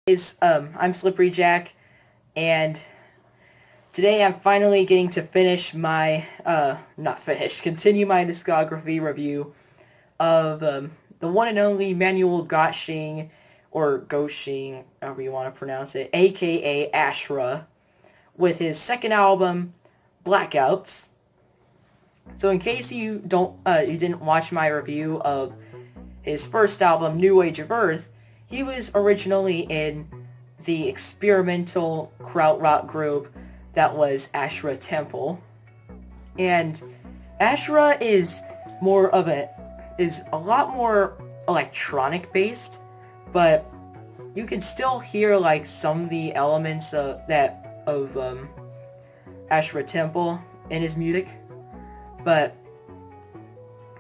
I'm Slippery Jack, and today I'm finally getting to finish my, continue my discography review of the one and only Manuel Gottching, or Gottching, however you want to pronounce it, aka Ashra, with his second album, Blackouts. So in case you didn't watch my review of his first album, New Age of Earth, he was originally in the experimental krautrock group that was Ashra Temple. And Ashra is a lot more electronic based, but you can still hear like some of the elements of Ashra Temple in his music. But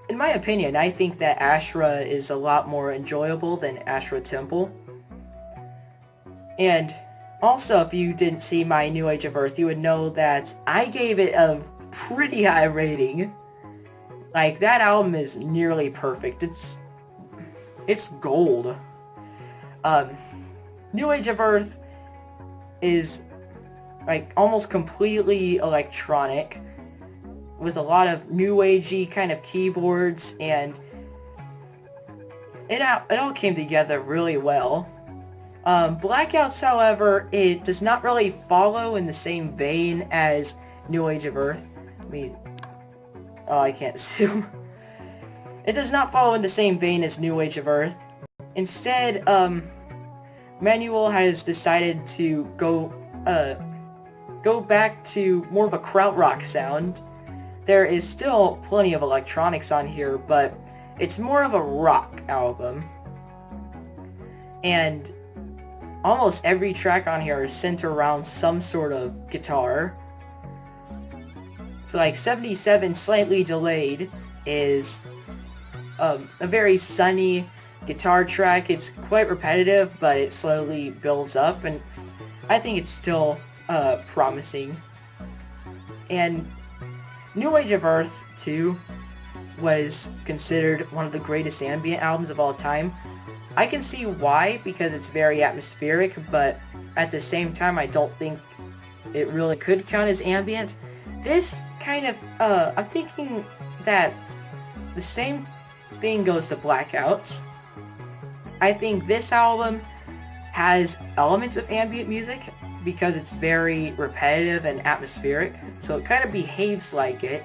in my opinion, I think that Ashra is a lot more enjoyable than Ashra Temple. And also, if you didn't see my New Age of Earth, you would know that I gave it a pretty high rating. Like, that album is nearly perfect. It's gold. New Age of Earth is like almost completely electronic, with a lot of new agey kind of keyboards, and it all came together really well. Blackouts, however, it does not really follow in the same vein as New Age of Earth. I can't zoom. It does not follow in the same vein as New Age of Earth. Instead, Manuel has decided to go back to more of a krautrock sound. There is still plenty of electronics on here, but it's more of a rock album. And almost every track on here is centered around some sort of guitar. So like 77 Slightly Delayed is a very sunny guitar track. It's quite repetitive, but it slowly builds up, and I think it's still promising. And New Age of Earth 2 was considered one of the greatest ambient albums of all time. I can see why, because it's very atmospheric, but at the same time I don't think it really could count as ambient. This kind of, I'm thinking that the same thing goes to Blackouts. I think this album has elements of ambient music because it's very repetitive and atmospheric, so it kind of behaves like it,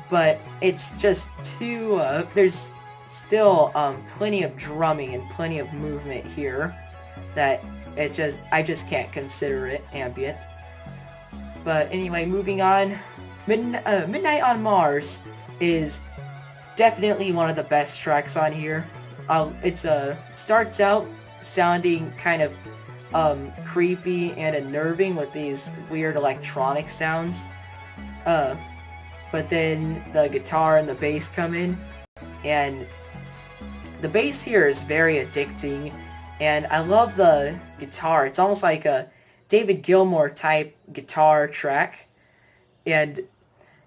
but it's just too, there's still plenty of drumming and plenty of movement here that I just can't consider it ambient. But anyway, moving on, Midnight on Mars is definitely one of the best tracks on here. It's starts out sounding kind of creepy and unnerving with these weird electronic sounds, but then the guitar and the bass come in, and the bass here is very addicting, and I love the guitar. It's almost like a David Gilmour type guitar track. And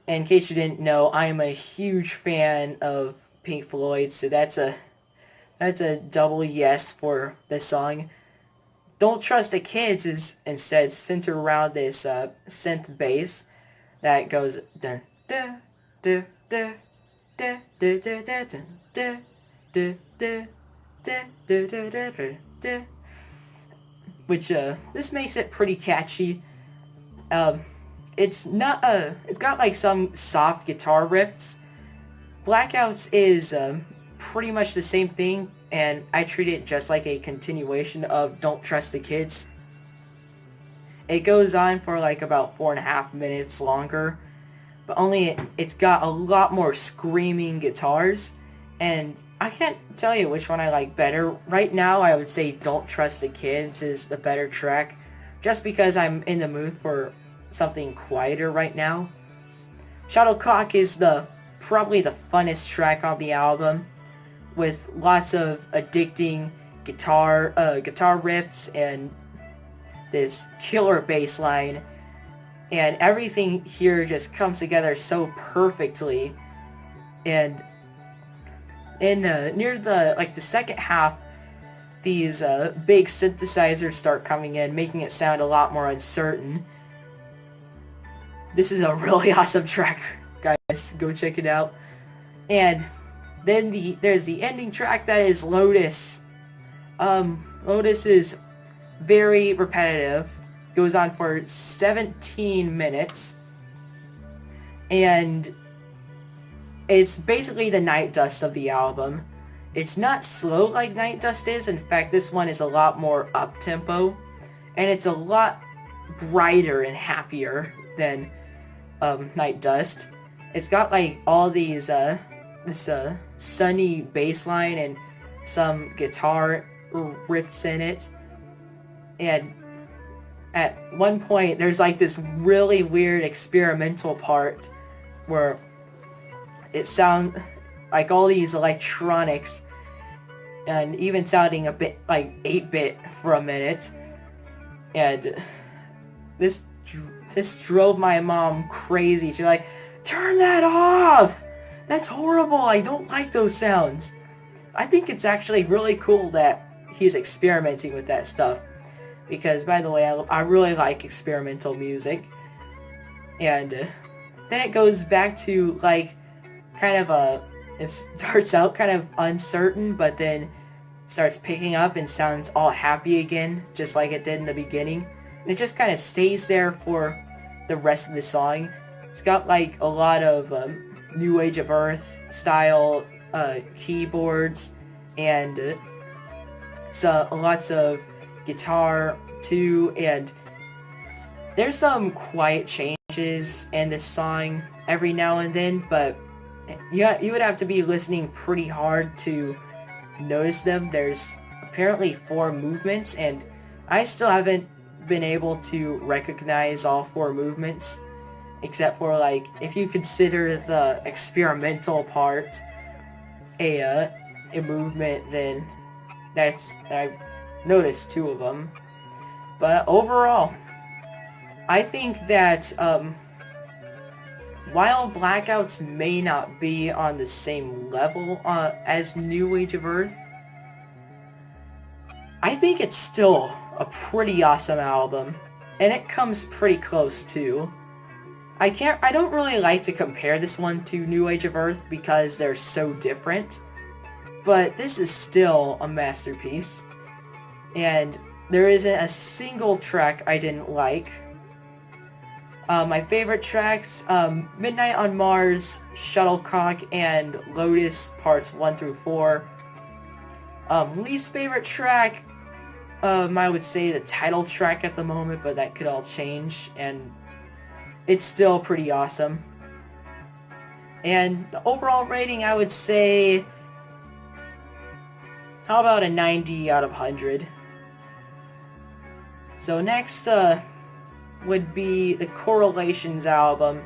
in case you didn't know, I'm a huge fan of Pink Floyd, so that's a double yes for this song. Don't Trust the Kids is instead centered around this synth bass that goes dun dun dun dun dun dun dun dun dun dun dun dun dun, which this makes it pretty catchy. It's got like some soft guitar riffs. Blackouts is pretty much the same thing, and I treat it just like a continuation of Don't Trust the Kids. It goes on for like about 4.5 minutes longer, but only it's got a lot more screaming guitars, and I can't tell you which one I like better. Right now, I would say Don't Trust the Kids is the better track, just because I'm in the mood for something quieter right now. Shuttlecock is probably the funnest track on the album, with lots of addicting guitar riffs and this killer bass line, and everything here just comes together so perfectly. And in near the second half, these big synthesizers start coming in, making it sound a lot more uncertain. This is a really awesome track, guys. Go check it out. And then there's the ending track that is Lotus. Lotus is very repetitive. Goes on for 17 minutes. And it's basically the Night Dust of the album. It's not slow like Night Dust is. In fact, this one is a lot more up-tempo. And it's a lot brighter and happier than Night Dust. It's got like all these this sunny bass line and some guitar riffs in it. And at one point there's like this really weird experimental part where it sounds like all these electronics and even sounding a bit like 8-bit for a minute. And this drove my mom crazy. She's like, turn that off! That's horrible! I don't like those sounds. I think it's actually really cool that he's experimenting with that stuff. Because, by the way, I really like experimental music. And then it goes back to, like, kind of it starts out kind of uncertain, but then starts picking up and sounds all happy again, just like it did in the beginning. And it just kind of stays there for the rest of the song. It's got, like, a lot of New Age of Earth style keyboards and lots of guitar too, and there's some quiet changes in this song every now and then, but you would have to be listening pretty hard to notice them. There's apparently 4 movements, and I still haven't been able to recognize all 4 movements, except for, like, if you consider the experimental part a movement, then I've noticed 2 of them. But overall, I think that while Blackouts may not be on the same level as New Age of Earth, I think it's still a pretty awesome album, and it comes pretty close too. I don't really like to compare this one to New Age of Earth because they're so different, but this is still a masterpiece, and there isn't a single track I didn't like. My favorite tracks, Midnight on Mars, Shuttlecock, and Lotus parts 1 through 4. Least favorite track, I would say the title track at the moment, but that could all change, and it's still pretty awesome. And the overall rating, I would say, how about a 90 out of 100? So next would be the Correlations album.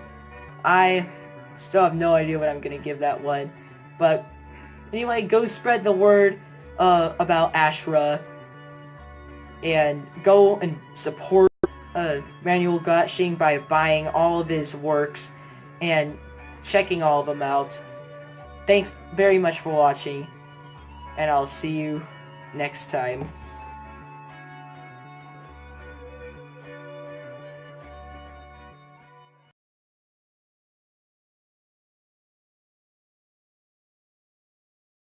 I still have no idea what I'm going to give that one. But anyway, go spread the word about Ashra. And go and support Manuel Gottching by buying all of his works and checking all of them out. Thanks very much for watching, and I'll see you next time.